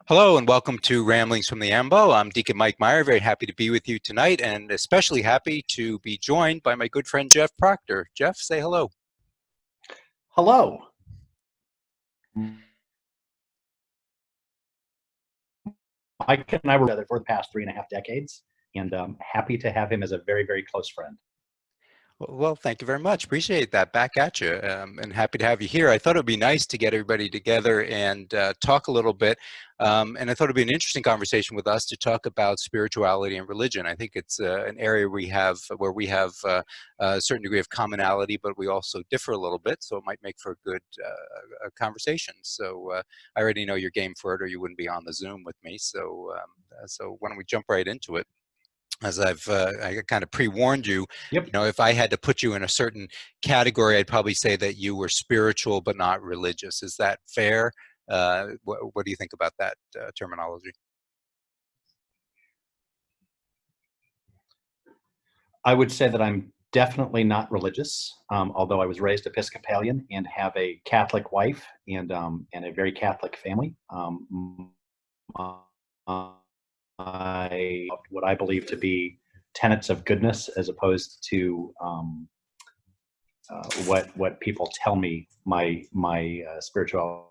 Hello and welcome to Ramblings from the Ambo. I'm Deacon Mike Meyer, very happy to be with you tonight and especially happy to be joined by my good friend Jeff Proctor. Jeff, say hello. Hello. Mike and I were together for the past 3.5 decades, and happy to have him as a very, very close friend. Well, thank you very much. Appreciate that. Back at you, and happy to have you here. I thought it would be nice to get everybody together and talk a little bit. And I thought it'd be an interesting conversation with us to talk about spirituality and religion. I think it's an area where we have a certain degree of commonality, but we also differ a little bit. So it might make for a good conversation. So I already know you're game for it, or you wouldn't be on the Zoom with me. So why don't we jump right into it? As I kind of pre-warned you, Yep. if I had to put you in a certain category, I'd probably say that you were spiritual but not religious. Is that fair? What do you think about that terminology? I would say that I'm definitely not religious, although I was raised Episcopalian and have a Catholic wife and a very Catholic family. What I believe to be tenets of goodness, as opposed to what people tell me my spirituality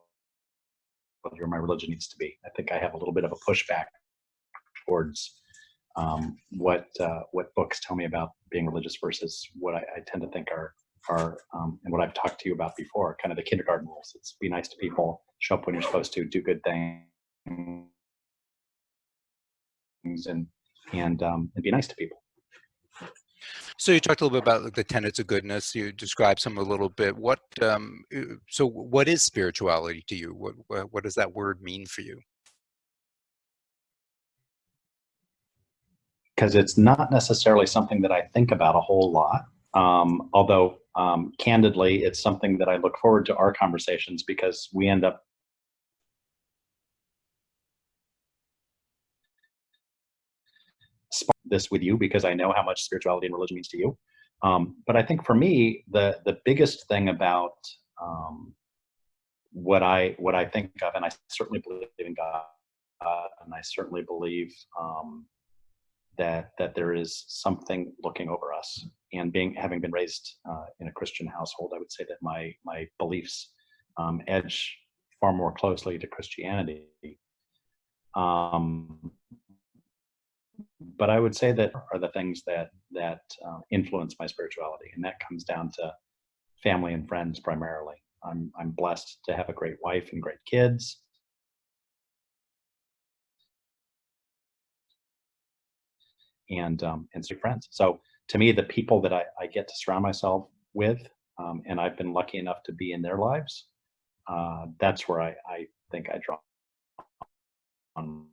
or my religion needs to be. I think I have a little bit of a pushback towards what books tell me about being religious versus what I tend to think are and what I've talked to you about before, kind of the kindergarten rules. It's be nice to people, show up when you're supposed to, do good things, and be nice to people. So you talked a little bit about the tenets of goodness. You described some a little bit. So what is spirituality to you? What does that word mean for you? Because it's not necessarily something that I think about a whole lot. Although, candidly, it's something that I look forward to our conversations, because we end up this with you because I know how much spirituality and religion means to you. But I think for me, the biggest thing about what I think of, and I certainly believe in God, and I certainly believe that there is something looking over us. And having been raised in a Christian household, I would say that my beliefs edge far more closely to Christianity. But I would say that are the things that influence my spirituality, and that comes down to family and friends primarily. I'm blessed to have a great wife and great kids, and some friends. So to me, the people that I get to surround myself with, and I've been lucky enough to be in their lives, that's where I think I draw on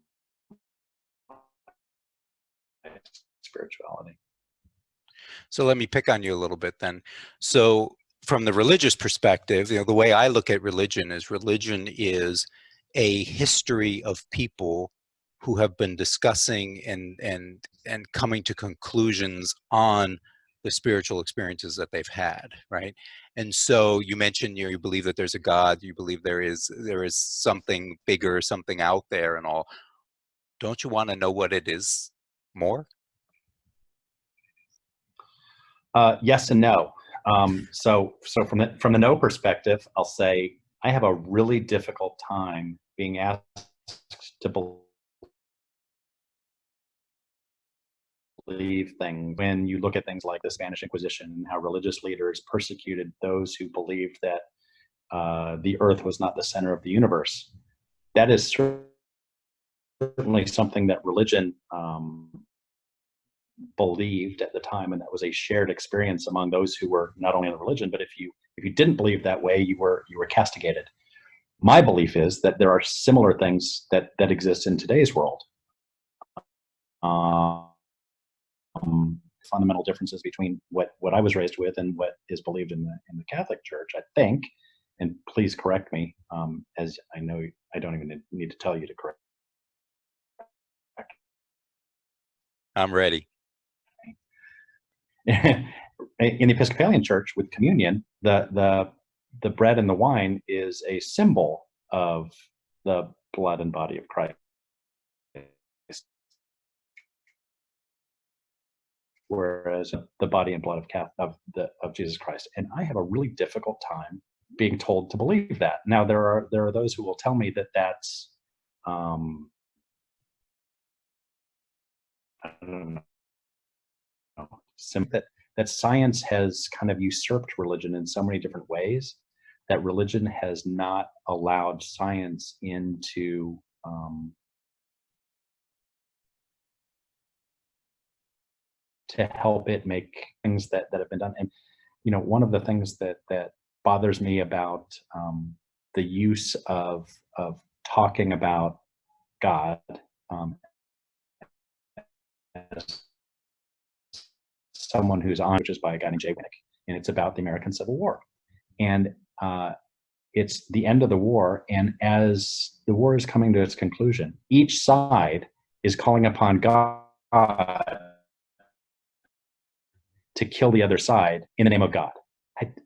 spirituality. So let me pick on you a little bit then. So from the religious perspective, the way I look at religion is a history of people who have been discussing and coming to conclusions on the spiritual experiences that they've had, right? And so you mentioned you believe that there's a God, you believe there is something bigger, something out there and all. Don't you want to know what it is more? Yes and no. So from the no perspective, I'll say I have a really difficult time being asked to believe things when you look at things like the Spanish Inquisition and how religious leaders persecuted those who believed that the earth was not the center of the universe. That is certainly something that religion believed at the time, and that was a shared experience among those who were not only in the religion, but if you didn't believe that way, you were castigated. My belief is that there are similar things that exist in today's world. Fundamental differences between what I was raised with and what is believed in the Catholic Church, I think, and please correct me, as I know I don't even need to tell you to correct. I'm ready. In the Episcopalian Church, with communion, the bread and the wine is a symbol of the blood and body of Christ, whereas the body and blood of Jesus Christ. And I have a really difficult time being told to believe that. Now there are those who will tell me that that's I don't know, that science has kind of usurped religion in so many different ways, that religion has not allowed science into to help it make things that have been done. And one of the things that bothers me about the use of talking about God as someone who's on, which is by a guy named Jay Winnick, and it's about the American Civil War. And it's the end of the war, and as the war is coming to its conclusion, each side is calling upon God to kill the other side in the name of God.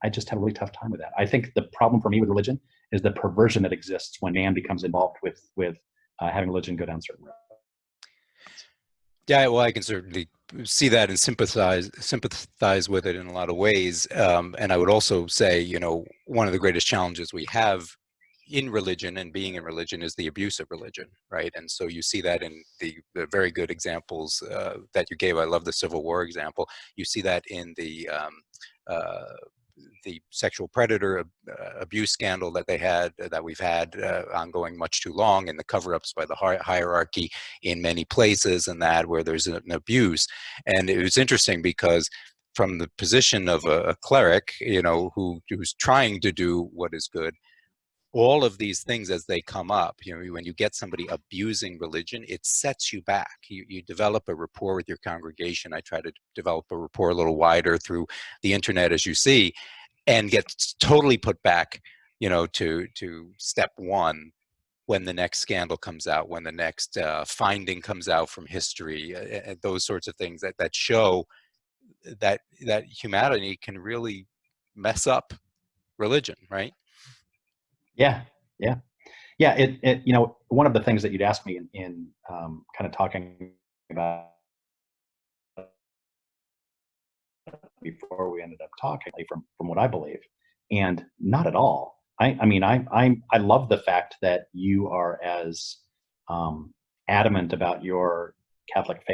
I just have a really tough time with that. I think the problem for me with religion is the perversion that exists when man becomes involved with having religion go down certain roads. Yeah, well, I can certainly see that and sympathize with it in a lot of ways. And I would also say, one of the greatest challenges we have in religion and being in religion is the abuse of religion, right? And so you see that in the very good examples that you gave. I love the Civil War example. You see that in the sexual predator abuse scandal that we've had ongoing much too long, and the cover-ups by the hierarchy in many places, and that where there's an abuse. And it was interesting because from the position of a cleric, who's trying to do what is good, all of these things as they come up, when you get somebody abusing religion, it sets you back. You develop a rapport with your congregation. I try to develop a rapport a little wider through the internet, as you see, and gets totally put back, to step one when the next scandal comes out, when the next finding comes out from history, those sorts of things that show that humanity can really mess up religion, right? Yeah, yeah, yeah. One of the things that you'd asked me in kind of talking about before we ended up talking, from what I believe, and not at all. I love the fact that you are as adamant about your Catholic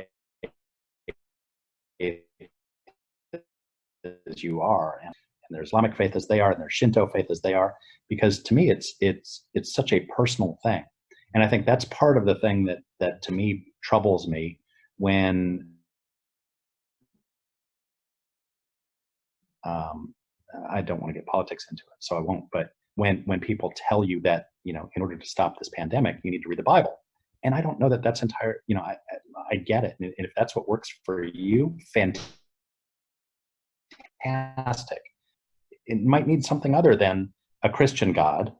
faith as you are, and their Islamic faith as they are, and their Shinto faith as they are, because to me it's such a personal thing. And I think that's part of the thing that to me troubles me when I don't want to get politics into it, so I won't. But when people tell you that, in order to stop this pandemic, you need to read the Bible, and I don't know that that's entire. I get it, and if that's what works for you, fantastic. It might need something other than a Christian God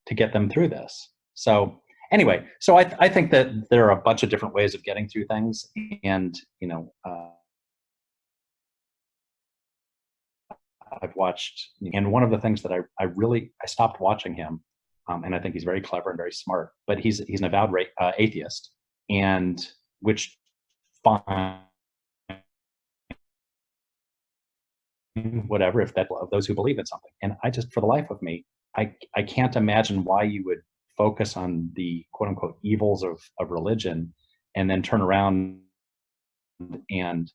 to get them through this. So anyway, so I think that there are a bunch of different ways of getting through things, and I've watched, and one of the things that I stopped watching him, and I think he's very clever and very smart, but he's an avowed atheist, and which fine, whatever, if that of those who believe in something. And I just, for the life of me, I can't imagine why you would focus on the quote unquote evils of religion and then turn around and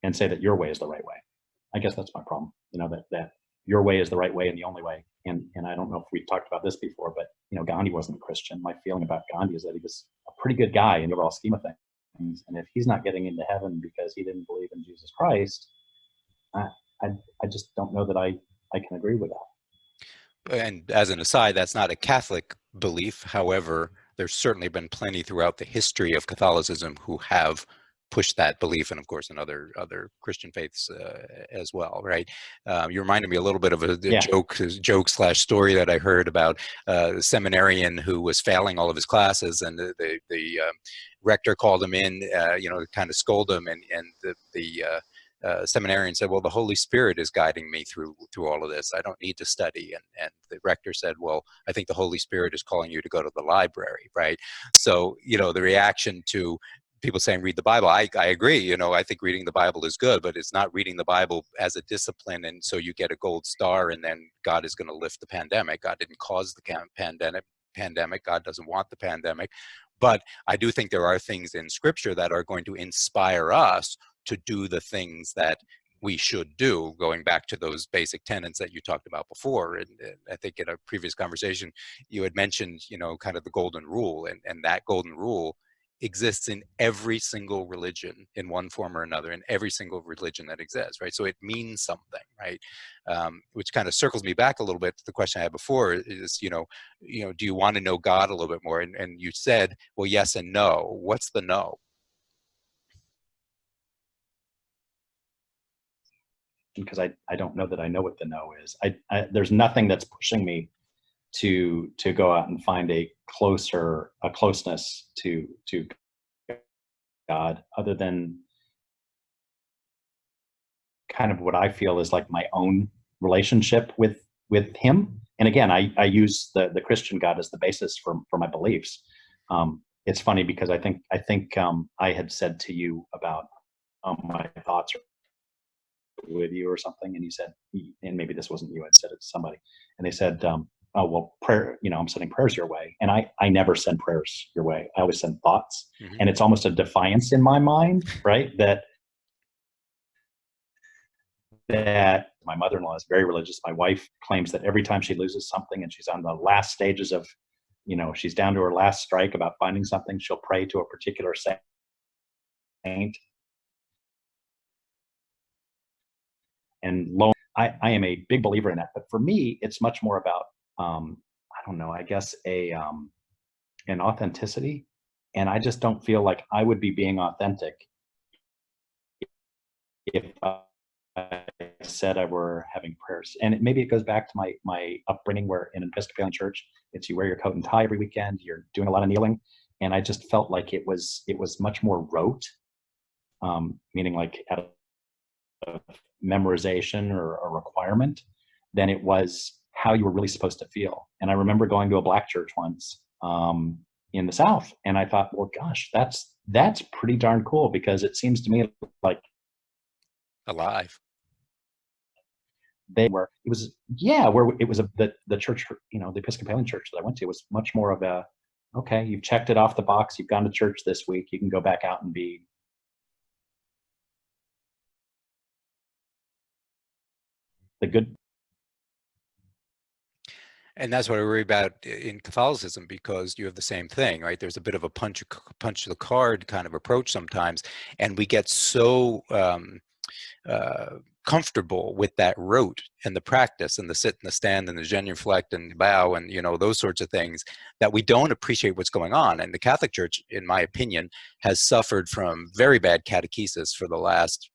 and say that your way is the right way. I guess that's my problem. That your way is the right way and the only way. And I don't know if we've talked about this before, but Gandhi wasn't a Christian. My feeling about Gandhi is that he was a pretty good guy in the overall scheme of things. And if he's not getting into heaven because he didn't believe in Jesus Christ, I just don't know that I can agree with that. And as an aside, that's not a Catholic belief. However, there's certainly been plenty throughout the history of Catholicism who have pushed that belief, and of course in other Christian faiths as well, right? You reminded me a little bit of a joke/story that I heard about a seminarian who was failing all of his classes, and the rector called him in, to kind of scold him, and the seminarian said, well, the Holy Spirit is guiding me through all of this. I don't need to study. And the rector said, well, I think the Holy Spirit is calling you to go to the library, right? So, the reaction to people saying read the Bible, I agree. I think reading the Bible is good, but it's not reading the Bible as a discipline, and so you get a gold star and then God is going to lift the pandemic. God didn't cause the pandemic. God doesn't want the pandemic. But I do think there are things in Scripture that are going to inspire us to do the things that we should do, going back to those basic tenets that you talked about before. And I think in a previous conversation, you had mentioned, kind of the golden rule, and that golden rule exists in every single religion in one form or another, in every single religion that exists, right? So it means something, right? Which kind of circles me back a little bit to the question I had before is, do you want to know God a little bit more? And you said, well, yes and no. What's the no? Because I don't know that I know what the no is. There's nothing that's pushing me to go out and find a closeness to God, other than kind of what I feel is like my own relationship with Him. And again, I use the Christian God as the basis for my beliefs. It's funny because I think I had said to you about my thoughts with you or something, and you said, and maybe this wasn't you, I'd said it to somebody, and they said, oh, well, prayer, I'm sending prayers your way. And I never send prayers your way. I always send thoughts. Mm-hmm. And it's almost a defiance in my mind, right? That my mother-in-law is very religious. My wife claims that every time she loses something and she's on the last stages of, she's down to her last strike about finding something, she'll pray to a particular saint. And I am a big believer in that. But for me, it's much more about, I don't know, I guess an authenticity. And I just don't feel like I would be being authentic if I said I were having prayers. And maybe it goes back to my upbringing, where in an Episcopalian church, it's you wear your coat and tie every weekend, you're doing a lot of kneeling. And I just felt like it was much more rote, meaning like out of memorization or a requirement, than it was how you were really supposed to feel. And I remember going to a black church once in the South, and I thought, well, gosh, that's pretty darn cool, because it seems to me like alive. Where it was the church, the Episcopalian church that I went to was much more of a, okay, you've checked it off the box, you've gone to church this week, you can go back out and be the good. And that's what I worry about in Catholicism, because you have the same thing, right? There's a bit of a punch the card kind of approach sometimes, and we get so comfortable with that rote and the practice and the sit and the stand and the genuflect and bow and those sorts of things, that we don't appreciate what's going on. And the Catholic Church, in my opinion, has suffered from very bad catechesis for the last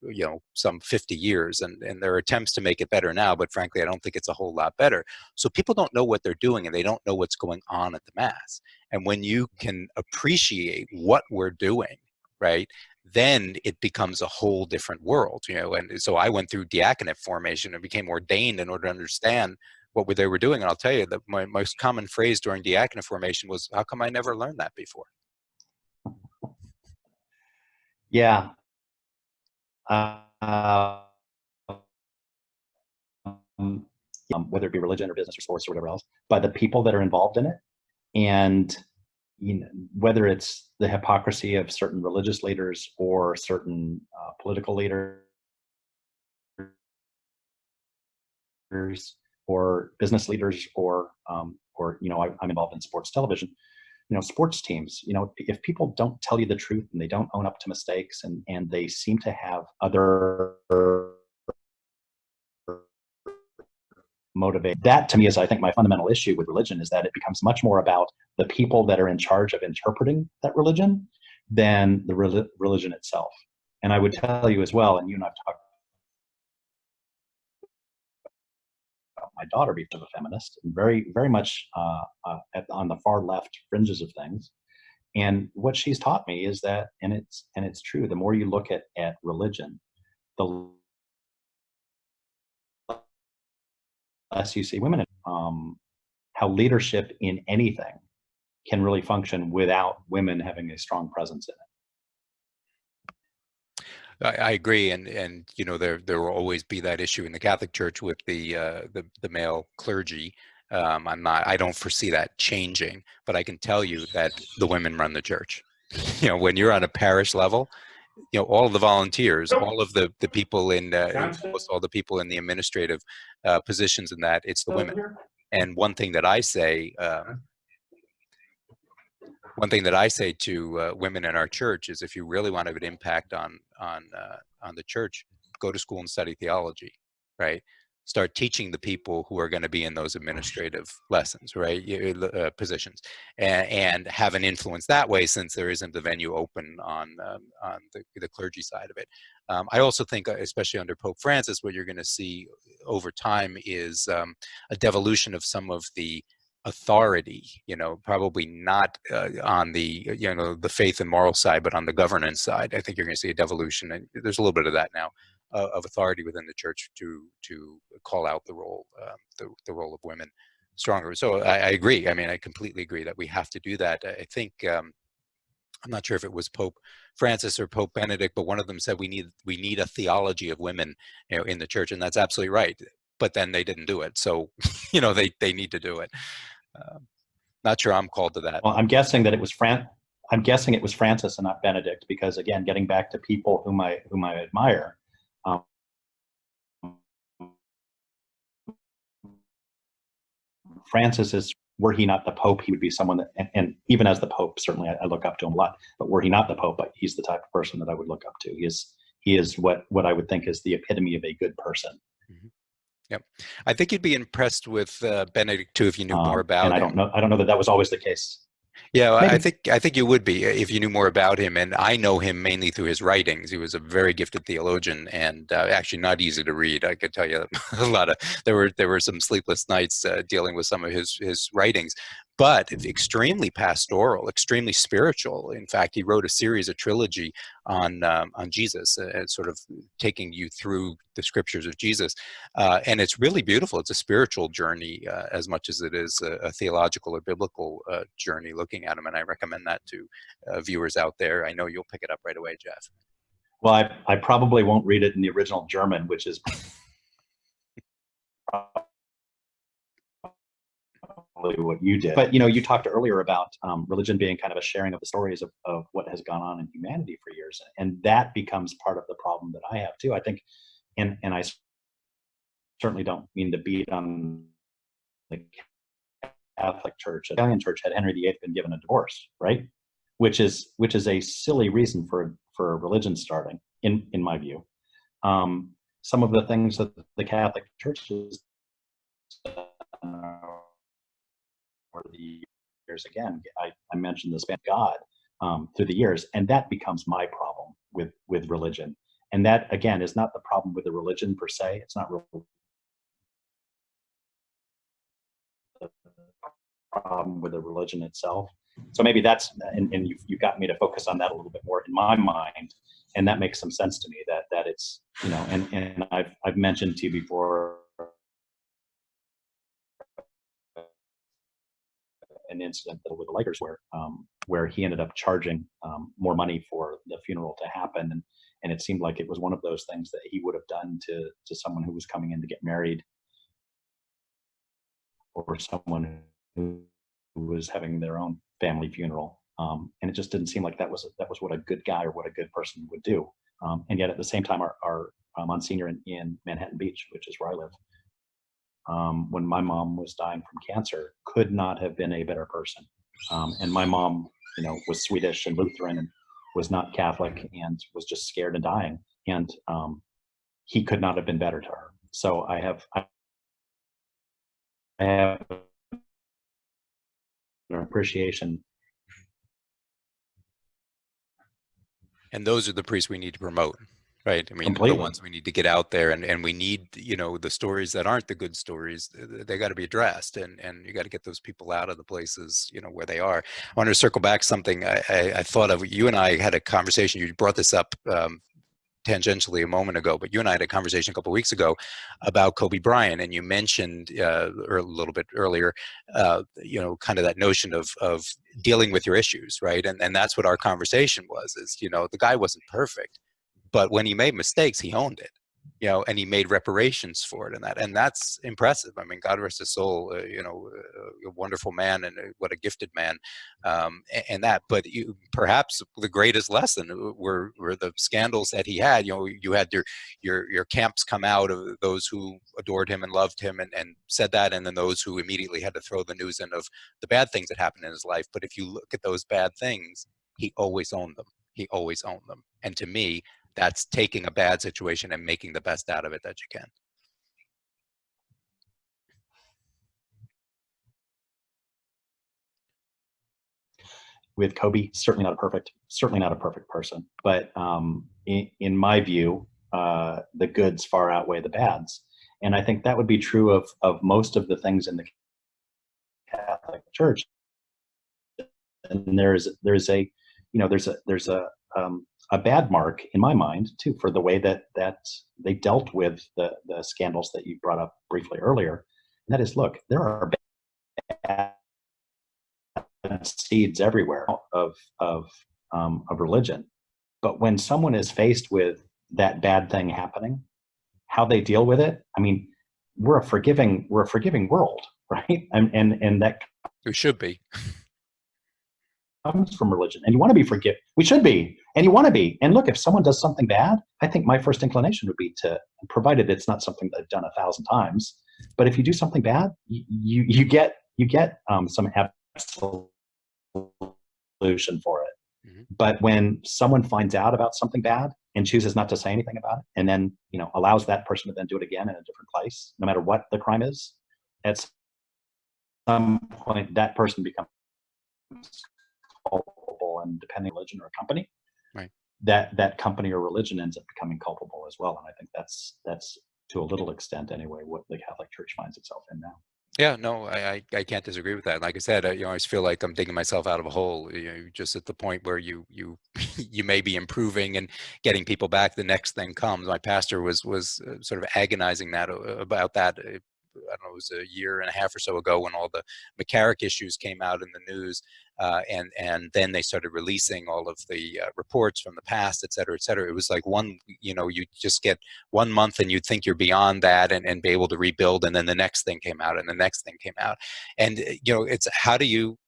some 50 years, and there are attempts to make it better now, but frankly I don't think it's a whole lot better. So people don't know what they're doing, and they don't know what's going on at the Mass. And when you can appreciate what we're doing, right, then it becomes a whole different world, and so I went through diaconate formation and became ordained in order to understand what they were doing. And I'll tell you that my most common phrase during diaconate formation was, how come I never learned that before? Yeah. Whether it be religion or business or sports or whatever else, by the people that are involved in it. And whether it's the hypocrisy of certain religious leaders or certain political leaders or business leaders, or I'm involved in sports television. Sports teams, if people don't tell you the truth and they don't own up to mistakes, and they seem to have other motivate, that to me is, I think, my fundamental issue with religion, is that it becomes much more about the people that are in charge of interpreting that religion than the religion itself. And I would tell you as well, and you and I've talked about my daughter being a feminist, and very, very much on the far left fringes of things. And what she's taught me is that, and it's true, the more you look at religion, the less you see women, how leadership in anything can really function without women having a strong presence in it. I agree, and you know there will always be that issue in the Catholic Church with the male clergy. I don't foresee that changing, but I can tell you that the women run the church. You know, when you're on a parish level, you know, all of the volunteers, all of the people almost all the people in the administrative positions in that, it's the women. And one thing that I say to women in our church is, if you really want to have an impact on the church, go to school and study theology, right? Start teaching the people who are going to be in those administrative lessons, right? Positions, and have an influence that way, since there isn't the venue open on the clergy side of it. I also think, especially under Pope Francis, what you're going to see over time is a devolution of some of the authority, you know, probably not on the, you know, the faith and moral side, but on the governance side. I think you're going to see a devolution, and there's a little bit of that now, of authority within the church to call out the role of women stronger. So I agree. I mean, I completely agree that we have to do that. I think I'm not sure if it was Pope Francis or Pope Benedict, but one of them said we need a theology of women, you know, in the church, and that's absolutely right. But then they didn't do it, so you know they need to do it. Not sure I'm called to that. Well, I'm guessing it was Francis and not Benedict, because again, getting back to people whom I admire, Francis is, were he not the Pope, he would be someone that, and even as the Pope, certainly I look up to him a lot, but were he not the Pope, he's the type of person that I would look up to. He is what I would think is the epitome of a good person. Mm-hmm. Yep. I think you'd be impressed with Benedict too if you knew more about him. I don't know that was always the case. Yeah, well, I think you would be if you knew more about him. And I know him mainly through his writings. He was a very gifted theologian, and actually not easy to read. I could tell you there were some sleepless nights dealing with some of his writings, but extremely pastoral, extremely spiritual. In fact, he wrote a trilogy on Jesus, sort of taking you through the scriptures of Jesus, and it's really beautiful. It's a spiritual journey as much as it is a theological or biblical journey looking at him, and I recommend that to viewers out there. I know you'll pick it up right away, Jeff. Well, I probably won't read it in the original German, which is what you did. But, you know, you talked earlier about religion being kind of a sharing of the stories of what has gone on in humanity for years. And that becomes part of the problem that I have too. I think, and I certainly don't mean to beat on the Catholic Church. The Italian Church, had Henry VIII been given a divorce, right? Which is a silly reason for a religion starting, in my view. Some of the things that the Catholic Church has over the years, again, I mentioned the span of God through the years, and that becomes my problem with religion. And that, again, is not the problem with the religion per se. It's not really the problem with the religion itself. So maybe that's, and you've got me to focus on that a little bit more in my mind, and that makes some sense to me, that it's, you know, and I've mentioned to you before an incident with the Lakers where he ended up charging more money for the funeral to happen, and it seemed like it was one of those things that he would have done to someone who was coming in to get married, or someone who was having their own family funeral, and it just didn't seem like that was what a good guy or what a good person would do. And yet at the same time, our Monsignor in Manhattan Beach, which is where I live, when my mom was dying from cancer, could not have been a better person. And my mom, you know, was Swedish and Lutheran and was not Catholic and was just scared and dying. And he could not have been better to her. So I have an appreciation. And those are the priests we need to promote. Right. I mean, Completely. the ones we need to get out there, and we need, you know, the stories that aren't the good stories, they got to be addressed, and you got to get those people out of the places, you know, where they are. I want to circle back something I thought of. You and I had a conversation. You brought this up tangentially a moment ago, but you and I had a conversation a couple of weeks ago about Kobe Bryant, and you mentioned or a little bit earlier, kind of that notion of dealing with your issues, right? And that's what our conversation was. Is the guy wasn't perfect, but when he made mistakes, he owned it. And he made reparations for it, and that's impressive. I mean, God rest his soul. A wonderful man, and what a gifted man, and that. But perhaps the greatest lesson were the scandals that he had. You had your camps come out of those who adored him and loved him, and said that, and then those who immediately had to throw the news in of the bad things that happened in his life. But if you look at those bad things, he always owned them. He always owned them, and to me, that's taking a bad situation and making the best out of it that you can. With Kobe, certainly not a perfect person, but in my view, the goods far outweigh the bads, and I think that would be true of most of the things in the Catholic Church. And there's a bad mark in my mind too for the way that they dealt with the scandals that you brought up briefly earlier. And that is, look, there are bad seeds everywhere of religion, but when someone is faced with that bad thing happening, how they deal with it, I mean, we're a forgiving world, right? And that it should be. Comes from religion, and you want to be forgiven. We should be, and you want to be. And look, if someone does something bad, I think my first inclination would be to, provided it's not something that I've done 1,000 times, but if you do something bad, you get some absolution for it. Mm-hmm. But when someone finds out about something bad and chooses not to say anything about it, and then allows that person to then do it again in a different place, no matter what the crime is, at some point that person becomes culpable, and depending on religion or a company, right, that company or religion ends up becoming culpable as well. And I think that's to a little extent anyway what the Catholic Church finds itself in now. Yeah, no, I can't disagree with that. Like I said, I always feel like I'm digging myself out of a hole. Just at the point where you you may be improving and getting people back, the next thing comes. My pastor was sort of agonizing about that. I don't know, it was a year and a half or so ago when all the McCarrick issues came out in the news, and then they started releasing all of the reports from the past, et cetera, et cetera. It was like you just get 1 month and you'd think you're beyond that and be able to rebuild, and then the next thing came out and the next thing came out. And it's how do you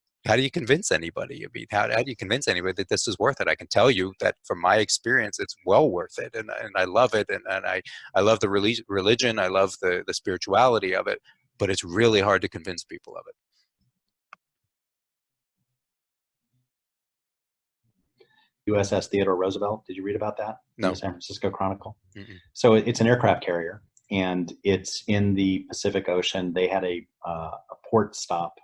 convince anybody? I mean, how do you convince anybody that this is worth it? I can tell you that from my experience, it's well worth it, and I love it, and I love the religion, I love the spirituality of it, but it's really hard to convince people of it. USS Theodore Roosevelt. Did you read about that? No. In the San Francisco Chronicle? Mm-mm. So it's an aircraft carrier, and it's in the Pacific Ocean. They had a port stop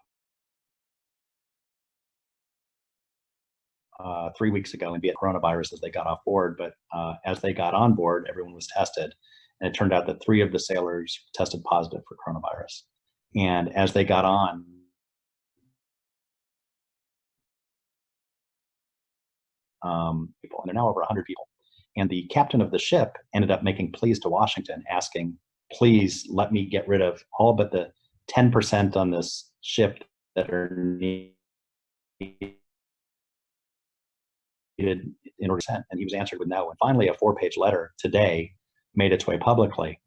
3 weeks ago and be at coronavirus as they got off board. But as they got on board, everyone was tested. And it turned out that 3 of the sailors tested positive for coronavirus. And as they got on, people, and they're now over 100 people. And the captain of the ship ended up making pleas to Washington, asking, please let me get rid of all but the 10% on this ship that are needed in order to send. And he was answered with no. And finally, a 4-page letter today made its way publicly.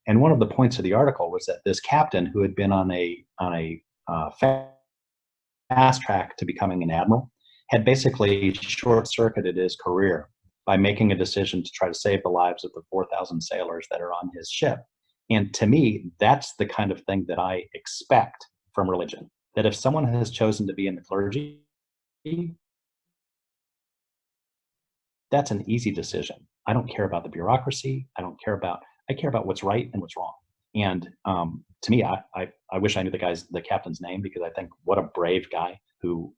And one of the points of the article was that this captain, who had been on a fast track to becoming an admiral, had basically short-circuited his career by making a decision to try to save the lives of the 4,000 sailors that are on his ship. And to me, that's the kind of thing that I expect from religion. That if someone has chosen to be in the clergy, that's an easy decision. I don't care about the bureaucracy. I care about what's right and what's wrong. And to me, I wish I knew the captain's name, because I think what a brave guy who,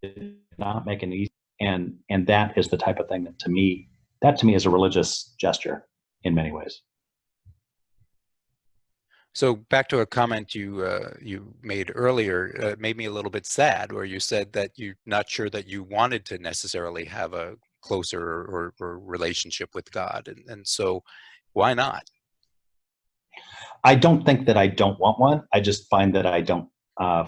did not make an easy, and that is the type of thing that to me is a religious gesture in many ways. So back to a comment you made earlier, it made me a little bit sad, where you said that you're not sure that you wanted to necessarily have a closer or relationship with God. And so why not? I don't think that I don't want one. I just find that I don't uh,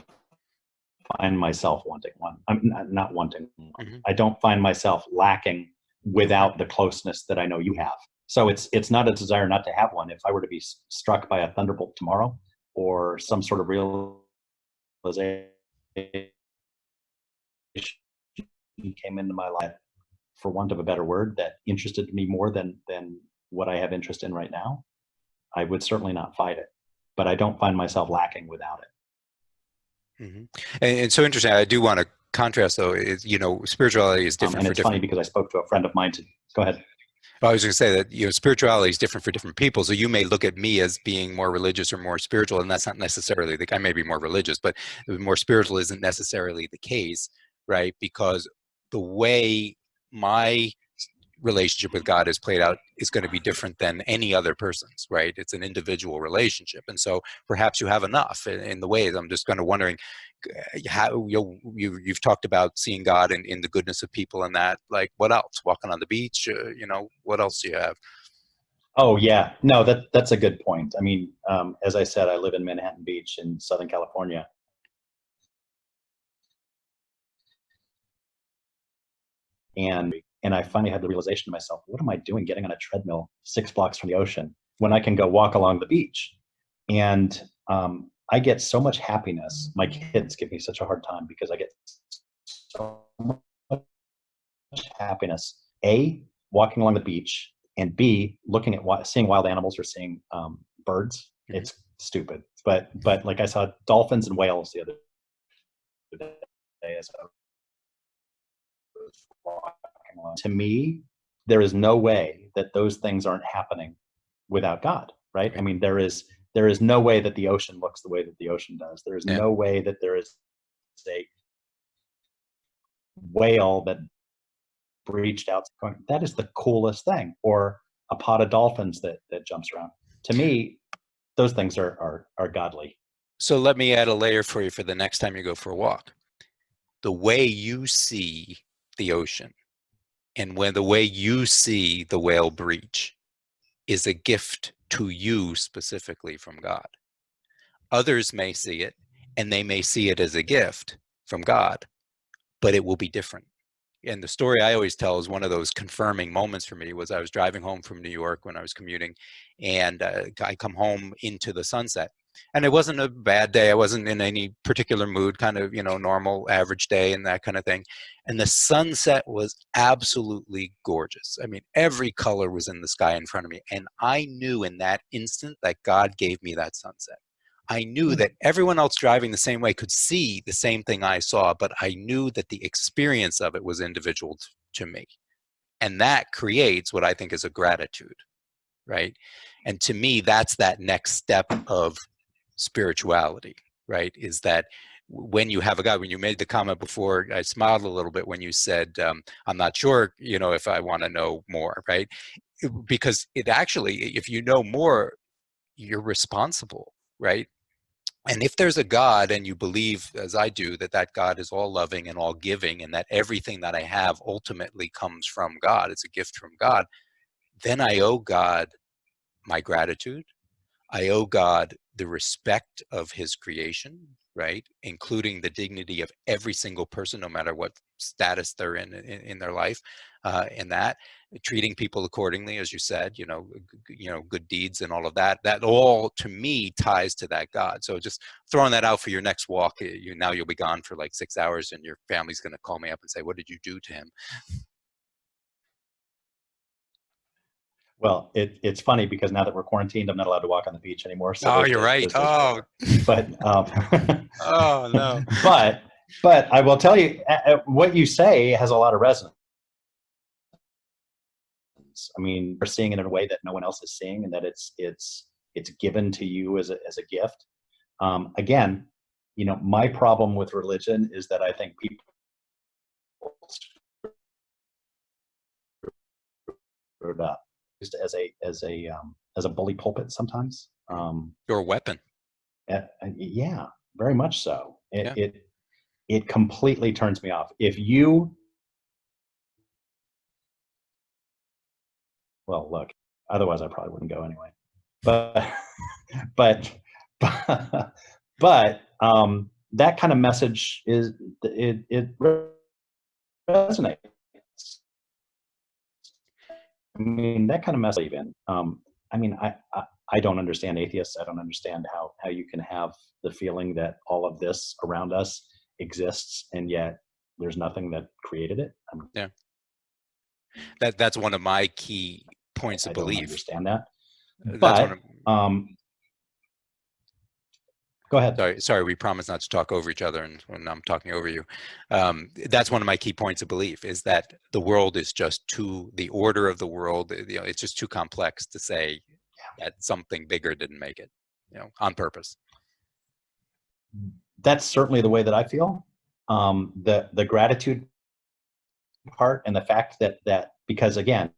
find myself wanting one. I'm not wanting one. Hmm. I don't find myself lacking without the closeness that I know you have. So it's not a desire not to have one. If I were to be struck by a thunderbolt tomorrow, or some sort of realization came into my life, for want of a better word, that interested me more than what I have interest in right now, I would certainly not fight it. But I don't find myself lacking without it. Hmm. And so interesting. I do want to contrast, though, is, spirituality is different And for it's funny different. because I spoke to a friend of mine. Go ahead. I was going to say that, spirituality is different for different people. So you may look at me as being more religious or more spiritual, and that's not necessarily I may be more religious, but more spiritual isn't necessarily the case, right? Because the way my relationship with God is played out is going to be different than any other person's, right? It's an individual relationship. And so perhaps you have enough in the ways. I'm just kind of wondering how you've talked about seeing God in the goodness of people and that, like, what else? Walking on the beach, what else do you have? Oh yeah, no, that's a good point. I mean, as I said, I live in Manhattan Beach in Southern California, and I finally had the realization to myself, what am I doing getting on a treadmill 6 blocks from the ocean when I can go walk along the beach? And I get so much happiness. My kids give me such a hard time because I get so much happiness. A, walking along the beach, and B, looking at seeing wild animals or seeing birds. Mhm. It's stupid, but like I saw dolphins and whales the other day as I was walking along. To me, there is no way that those things aren't happening without God, right? I Right. mean, there is no way that the ocean looks the way that the ocean does. There is Yeah. no way that there is a whale that breached out. That is the coolest thing. Or a pod of dolphins that jumps around. To me, those things are godly. So let me add a layer for you for the next time you go for a walk. The way you see the ocean and when the way you see the whale breach is a gift to you specifically from God. Others may see it and they may see it as a gift from God, but it will be different. And the story I always tell is one of those confirming moments for me was I was driving home from New York when I was commuting, and I come home into the sunset. And it wasn't a bad day. I wasn't in any particular mood, kind of, normal, average day and that kind of thing. And the sunset was absolutely gorgeous. I mean, every color was in the sky in front of me. And I knew in that instant that God gave me that sunset. I knew that everyone else driving the same way could see the same thing I saw, but I knew that the experience of it was individual to me. And that creates what I think is a gratitude, right? And to me, that's that next step of spirituality, right? Is that when you have a God, when you made the comment before, I smiled a little bit when you said, I'm not sure, if I want to know more, right? Because it actually, if you know more, you're responsible, right? And if there's a God and you believe, as I do, that that God is all loving and all giving and that everything that I have ultimately comes from God, it's a gift from God, then I owe God my gratitude. I owe God the respect of his creation, right? Including the dignity of every single person, no matter what status they're in their life, and that treating people accordingly, as you said, good deeds and all of that. That all to me ties to that God. So just throwing that out for your next walk. You'll be gone for like 6 hours, and your family's going to call me up and say, "What did you do to him?" Well, it's funny because now that we're quarantined, I'm not allowed to walk on the beach anymore. So Oh, those you're days right. those days are Oh, over. But oh no. but I will tell you, what you say has a lot of resonance. I mean, you're seeing it in a way that no one else is seeing, and that it's given to you as a gift. Again, my problem with religion is that I think people screw it up just as a bully pulpit sometimes. Your weapon. Yeah, very much so. Yeah. It completely turns me off. If you well, look, otherwise I probably wouldn't go anyway. But, but, but that kind of message it resonates. I mean, that kind of message even. I mean, I don't understand atheists. I don't understand how you can have the feeling that all of this around us exists and yet there's nothing that created it. Yeah. That's one of my key points of I don't belief. understand that. That's one But of, go ahead. sorry, we promise not to talk over each other, and when I'm talking over you, that's one of my key points of belief, is that the world is just the order of the world, it's just too complex to say that something bigger didn't make it, on purpose. That's certainly the way that I feel. The gratitude part and the fact that because again,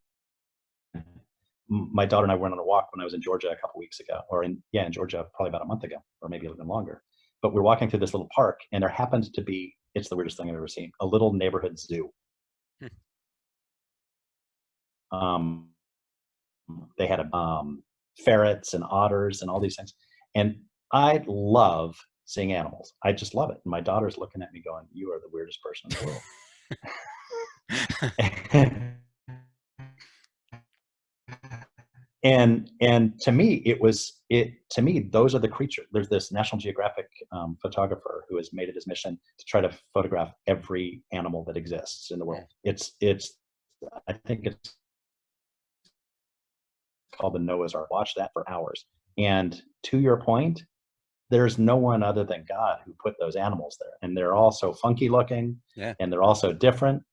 my daughter and I went on a walk when I was in Georgia a couple weeks ago, or in Georgia probably about a month ago, or maybe a little bit longer. But we're walking through this little park, and there happened to be, it's the weirdest thing I've ever seen, a little neighborhood zoo. They had ferrets and otters and all these things. And I love seeing animals. I just love it. And my daughter's looking at me going, "You are the weirdest person in the world." And to me, to me, those are the creatures. There's this National Geographic photographer who has made it his mission to try to photograph every animal that exists in the world. It's I think it's called the Noah's Ark. Watch that for hours. And to your point, there's no one other than God who put those animals there. And they're all so funky looking, and they're all so different.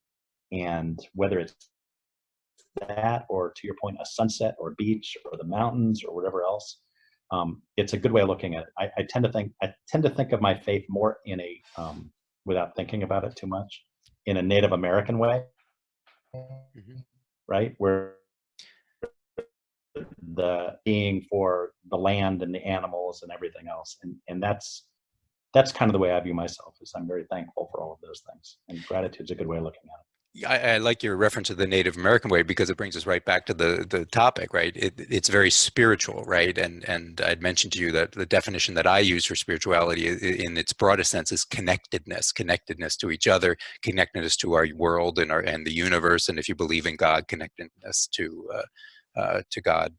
And whether it's that, or to your point, a sunset or beach or the mountains or whatever else, it's a good way of looking at it. I tend to think of my faith more in a, without thinking about it too much, in a Native American way, right? Where the being for the land and the animals and everything else. And that's kind of the way I view myself, is I'm very thankful for all of those things. And gratitude's a good way of looking at it. I like your reference to the Native American way, because it brings us right back to the topic, right? It's very spiritual, right? And I'd mentioned to you that the definition that I use for spirituality in its broadest sense is connectedness to each other, connectedness to our world and the universe, and if you believe in God, connectedness to God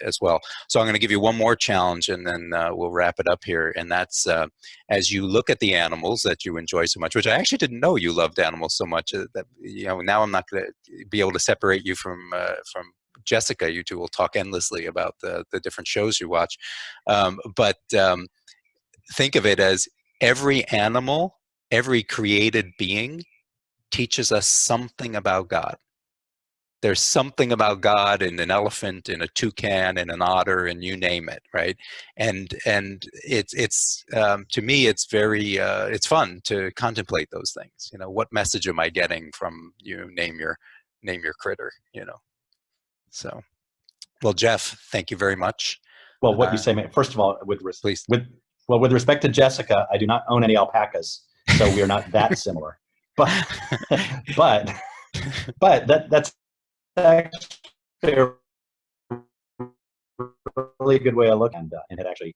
as well. So I'm going to give you one more challenge, and then we'll wrap it up here. And that's as you look at the animals that you enjoy so much, which I actually didn't know you loved animals so much. That now I'm not going to be able to separate you from Jessica. You two will talk endlessly about the different shows you watch, but think of it as every animal, every created being teaches us something about God. There's something about God in an elephant, in a toucan, in an otter, and you name it, right? And it's to me, it's very it's fun to contemplate those things. What message am I getting from you? Name your critter. So, well, Jeff, thank you very much. Well, what you say, first of all, Please. with respect to Jessica, I do not own any alpacas, so we are not that similar. But that's actually a really good way of looking, and had actually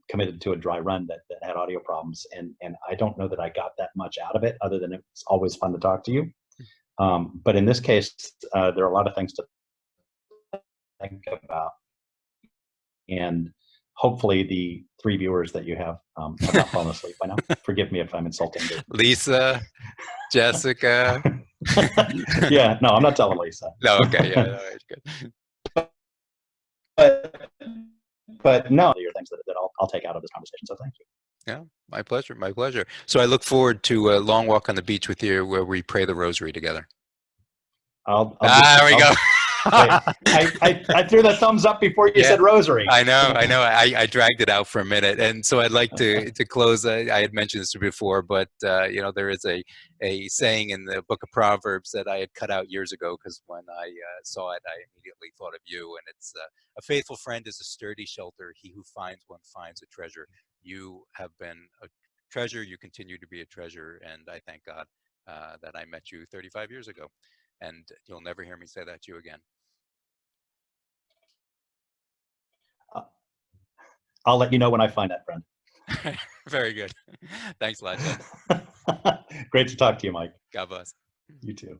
committed to a dry run that had audio problems, and I don't know that I got that much out of it, other than it's always fun to talk to you. But in this case, there are a lot of things to think about, and hopefully the 3 viewers that you have not fallen asleep by now. Forgive me if I'm insulting you. Lisa, Jessica. Yeah, no, I'm not telling Lisa. No, okay, yeah, all right, good. But no, there are things that I'll take out of this conversation. So thank you. Yeah, my pleasure, my pleasure. So I look forward to a long walk on the beach with you, where we pray the rosary together. There we go. Wait, I threw the thumbs up before you said rosary. I know. I dragged it out for a minute, and so I'd like to close. I had mentioned this before, but there is a saying in the book of Proverbs that I had cut out years ago, because when I saw it, I immediately thought of you. And it's a faithful friend is a sturdy shelter. He who finds one finds a treasure. You have been a treasure. You continue to be a treasure, and I thank God that I met you 35 years ago. And you'll never hear me say that to you again. I'll let you know when I find that friend. Very good. Thanks a lot, Jeff. Great to talk to you, Mike. God bless. You too.